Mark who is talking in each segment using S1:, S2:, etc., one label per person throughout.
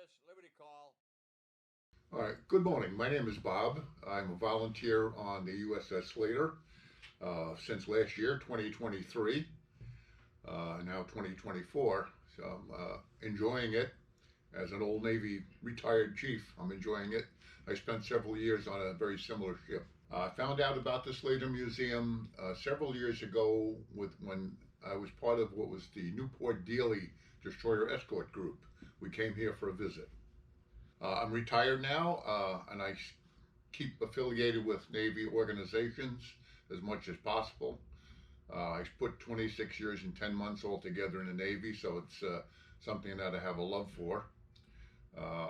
S1: USS Liberty Call.
S2: All right, good morning. My name is Bob. I'm a volunteer on the USS Slater since last year, 2023, now 2024. So I'm enjoying it. As an old Navy retired chief, I'm enjoying it. I spent several years on a very similar ship. I found out about the Slater Museum several years ago when I was part of what was the Newport Dealey Destroyer Escort Group. We came here for a visit. I'm retired now, and I keep affiliated with Navy organizations as much as possible. I put 26 years and 10 months altogether in the Navy, so it's something that I have a love for. Uh,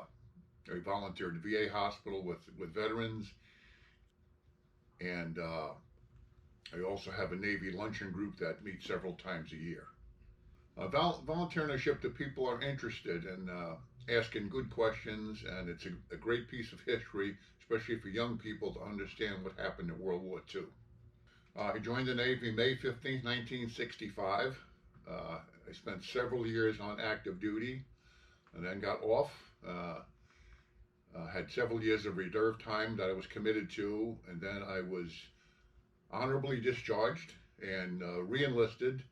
S2: I volunteered at the VA hospital with veterans, and I also have a Navy luncheon group that meets several times a year. Volunteering a ship that people are interested in asking good questions, and it's a great piece of history, especially for young people to understand what happened in World War II. I joined the Navy May 15th, 1965. I spent several years on active duty and then got off. Had several years of reserve time that I was committed to, and then I was honorably discharged and re-enlisted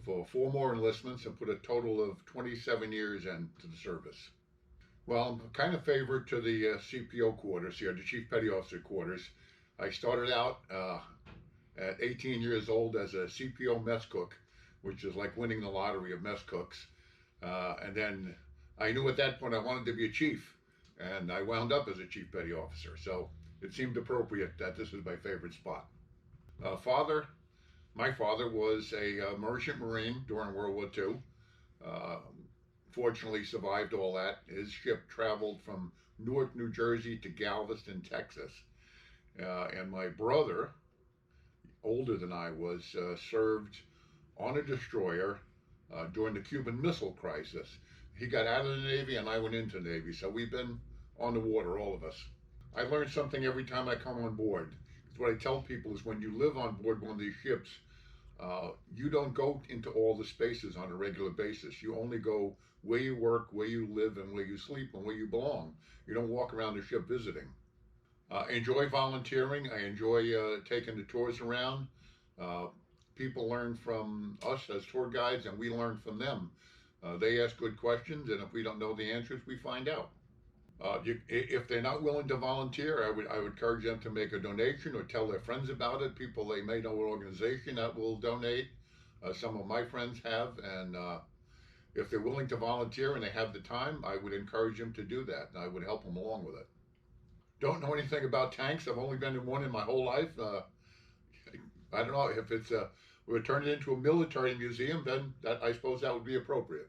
S2: for 4 more enlistments and put a total of 27 years into the service. Well, I'm kind of favored to the CPO quarters here, the Chief Petty Officer quarters. I started out at 18 years old as a CPO mess cook, which is like winning the lottery of mess cooks. And then I knew at that point I wanted to be a chief, and I wound up as a Chief Petty Officer. So it seemed appropriate that this was my favorite spot. My father was a merchant marine during World War II. Uh, Fortunately, survived all that. His ship traveled from Newark, New Jersey to Galveston, Texas. And my brother, older than I was, served on a destroyer during the Cuban Missile Crisis. He got out of the Navy and I went into the Navy, so we've been on the water, all of us. I learn something every time I come on board. Because what I tell people is when you live on board one of these ships, you don't go into all the spaces on a regular basis. You only go where you work, where you live, and where you sleep, and where you belong. You don't walk around the ship visiting. I enjoy volunteering. I enjoy taking the tours around. Uh, People learn from us as tour guides, and we learn from them. They ask good questions, and if we don't know the answers, we find out. If they're not willing to volunteer, I would encourage them to make a donation or tell their friends about it. People they may know an organization that will donate. Some of my friends have, and if they're willing to volunteer and they have the time, I would encourage them to do that, and I would help them along with it. Don't know anything about tanks. I've only been in one in my whole life. I don't know if it's we would turn it into a military museum. Then that I suppose that would be appropriate.